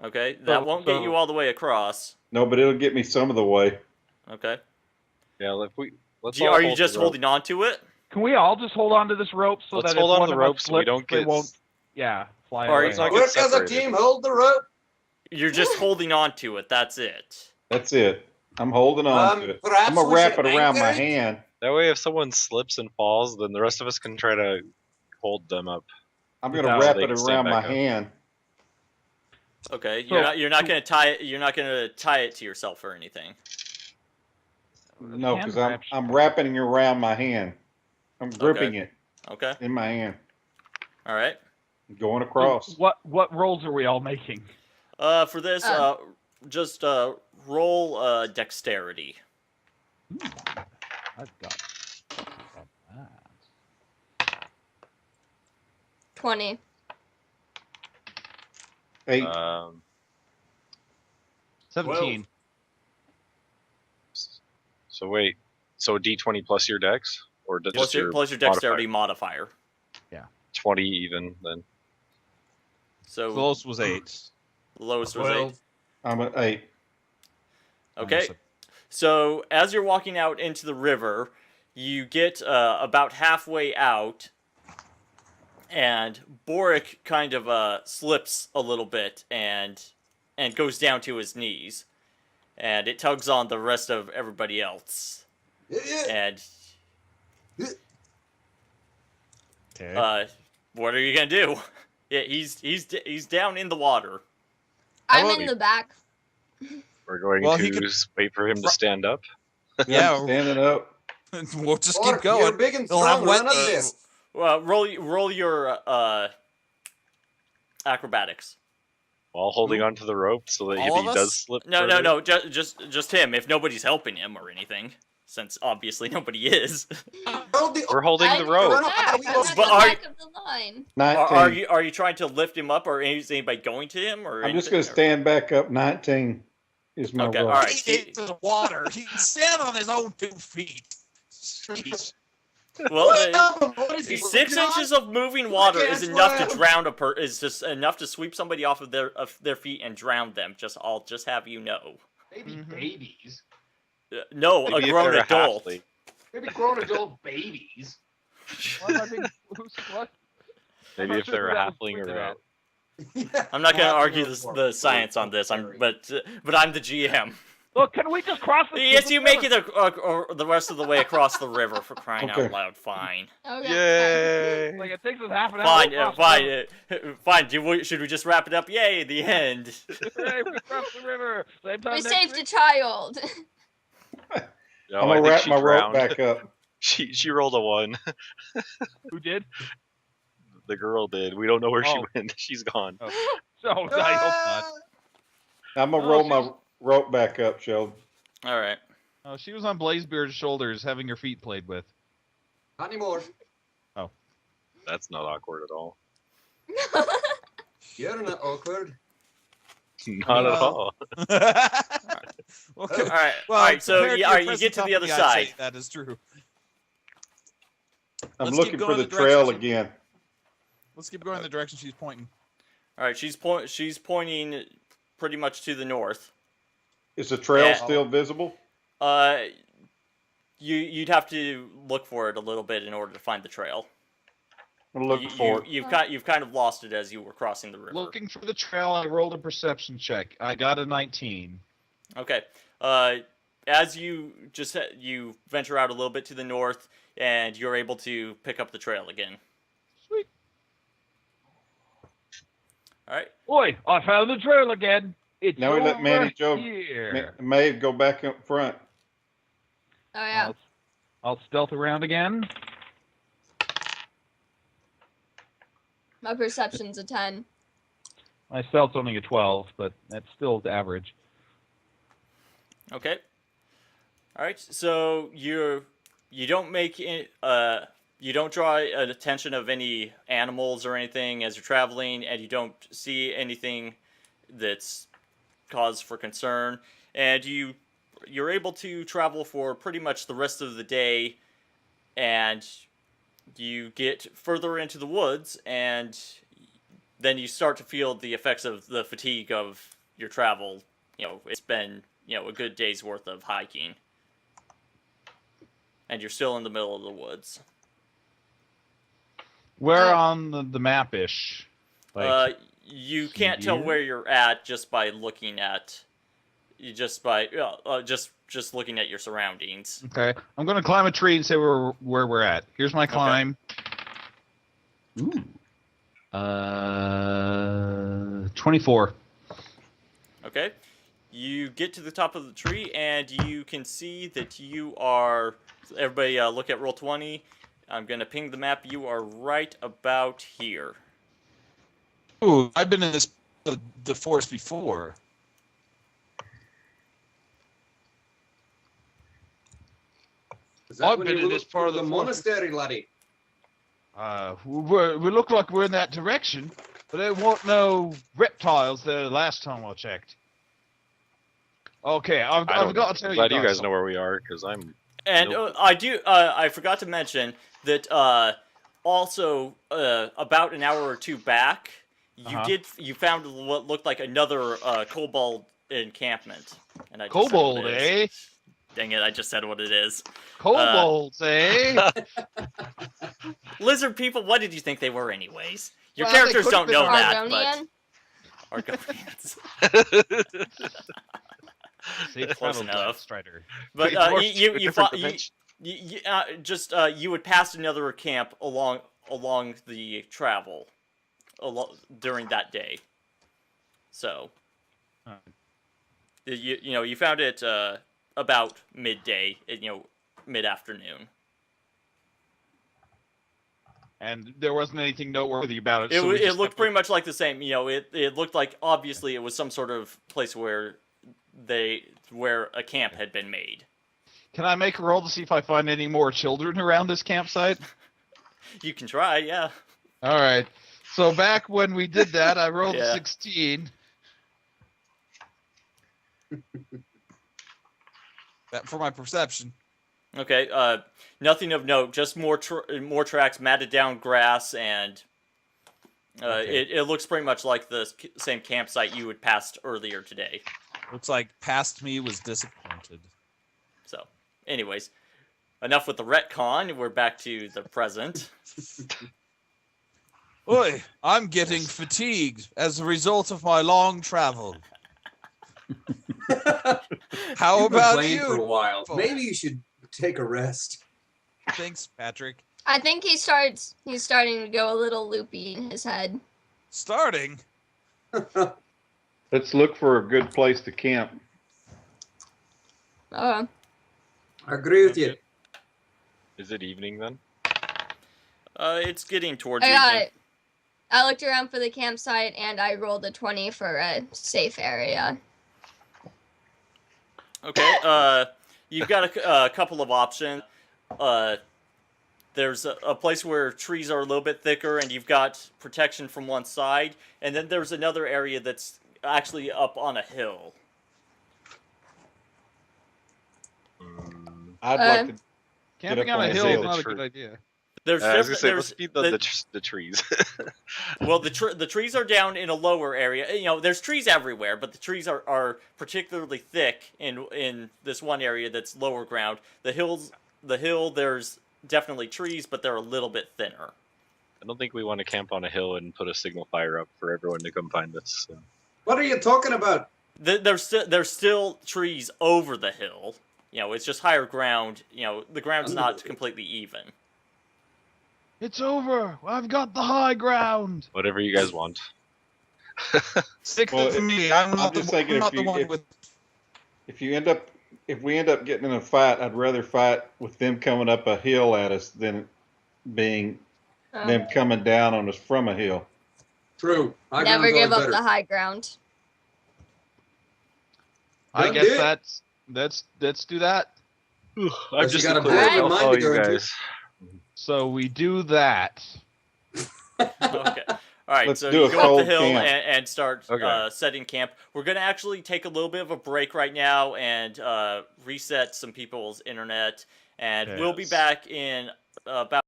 Okay, that won't get you all the way across. No, but it'll get me some of the way. Okay. Yeah, let's Are you just holding on to it? Can we all just hold on to this rope so let's that hold if on one to the of rope us so we slips, don't they get won't, fly Or away. let's not get Work as a separated. team, hold the rope. You're just holding on to it. That's it. That's it. I'm holding on to it. I'm going to wrap it around my hand. That way, if someone slips and falls, then the rest of us can try to hold them up. I'm going to wrap it around my hand. Okay, you're not going to tie it. You're not going to tie it to yourself or anything. No, because I'm wrapping it around my hand. I'm gripping it. Okay. In my hand. All right. Going across. So what rolls are we all making? For this, just roll dexterity. I've got 20. 8. 17. So wait, so D20 plus your dex, or plus your dexterity modifier. Yeah. 20 even then. So lowest was 8. Lowest was 8. I'm at 8. Okay. So as you're walking out into the river, you get about halfway out, and Boric kind of slips a little bit and goes down to his knees, and it tugs on the rest of everybody else. And what are you gonna do? Yeah, he's down in the water. I'm in the back. We're going to wait for him to stand up. Yeah, standing up. We'll just keep going. You're big and strong. Run up this. Well, roll your acrobatics. While holding onto the rope, so that if he does slip. No. Just him. If nobody's helping him or anything, since obviously nobody is. We're holding the rope. But are you trying to lift him up, or is anybody going to him? Or I'm just going to stand back up. 19 is my roll. All right. He ate the water. He can stand on his own 2 feet. Jeez. Well, 6 inches of moving water is enough to drown is just enough to sweep somebody off of their feet and drown them. I'll just have you know. Maybe babies. No, maybe a grown adult. Maybe grown adult babies. What? Maybe if they're a halfling or a... I'm not going to argue the science on this. But I'm the GM. Look, can we just cross the Yes, you make it the rest of the way across the river, for crying out loud. Fine. Okay. Yay! Like, it takes us half an hour. Fine. Should we just wrap it up? Yay, the end. Hey, we crossed the river. Same time We saved a child. No, I'm going to wrap my rope back up. She rolled a 1. Who did? The girl did. We don't know where she went. She's gone. Oh. So, I hope not. I'm going to roll my rope back up, Sheldon. All right. Oh, she was on Blazebeard's shoulders having her feet played with. Not anymore. Oh. That's not awkward at all. You're not awkward. Not at all. All right. So you get to the other side. That is true. I'm looking for the trail again. Let's keep going in the direction she's pointing. All right. She's pointing pretty much to the north. Is the trail still visible? You'd have to look for it a little bit in order to find the trail. I'm looking for it. You've kind of lost it as you were crossing the river. Looking for the trail, I rolled a perception check. I got a 19. Okay. As you venture out a little bit to the north, and you're able to pick up the trail again. Sweet. All right. Boy, I found the trail again. It's now we let Manny Joe, Maeve go back up front. Oh, yeah. I'll stealth around again. My perception's a 10. My stealth's only a 12, but that's still average. Okay. All right. So you don't make you don't draw attention of any animals or anything as you're traveling, and you don't see anything that's cause for concern, and you're able to travel for pretty much the rest of the day, and you get further into the woods, and then you start to feel the effects of the fatigue of your travel. It's been a good day's worth of hiking, and you're still in the middle of the woods. Where on the map-ish? You can't tell where you're at just by looking at, just looking at your surroundings. Okay, I'm gonna climb a tree and say where we're at. Here's my climb. Okay. Ooh. 24. Okay. You get to the top of the tree and you can see that you are. Everybody, look at Roll20. I'm gonna ping the map. You are right about here. Ooh, I've been in the forest before. Is that when you look for the monastery, laddie? We look like we're in that direction, but there weren't no reptiles there the last time I checked. Okay, I've got to tell you. Glad you guys know where we are, because I'm. And Nope. I forgot to mention that also about an hour or two back, you found what looked like another kobold encampment. And I just said Kobold, what it eh? is. Dang it! I just said what it is. Kobolds, eh? Lizard people. What did you think they were, anyways? Your Well, they characters could've don't been know that, Argonian? but Argonians. See, Close enough. Strider. But Different you would pass another camp along the travel during that day. So you found it about midday, mid-afternoon. And there wasn't anything noteworthy about it. It looked pretty much like the same. It looked like obviously it was some sort of place where a camp had been made. Can I make a roll to see if I find any more children around this campsite? You can try, yeah. All right. So back when we did that, I rolled a 16. That for my perception. Okay. Nothing of note. Just more tracks, matted down grass, and it looks pretty much like the same campsite you had passed earlier today. Looks like past me was disappointed. So, anyways, enough with the retcon. We're back to the present. Oi, I'm getting fatigued as a result of my long travel. How You've been about playing you? for a while. Maybe you should take a rest. Thanks, Patrick. I think he's starting to go a little loopy in his head. Starting? Let's look for a good place to camp. I agree with you. Is it evening then? It's getting towards evening. I looked around for the campsite and I rolled a 20 for a safe area. Okay, you've got a couple of options. There's a place where trees are a little bit thicker and you've got protection from one side, and then there's another area that's actually up on a hill. I'd like to Camping up on on a a hill is hill. not a good idea. There's I was gonna say, there's let's beat the trees. well, the trees are down in a lower area. There's trees everywhere, but the trees are particularly thick in this one area that's lower ground. The hill, there's definitely trees, but they're a little bit thinner. I don't think we want to camp on a hill and put a signal fire up for everyone to come find us. So. What are you talking about? There's still trees over the hill. It's just higher ground. The ground's not completely even. It's over. I've got the high ground. Whatever you guys want. Stick Well, with me. I'm not just the thinking one with. if we end up getting in a fight, I'd rather fight with them coming up a hill at us than being them coming down on us from a hill. True. Never give up the high ground. I Don't guess do it. let's do that. I'm just got a including bad I'll mind follow to go you into. guys. So we do that. Okay. All right, Let's so do you a go up the cold hill camp. and start Okay. setting camp. We're going to actually take a little bit of a break right now and reset some people's internet, and we'll be Yes. back in about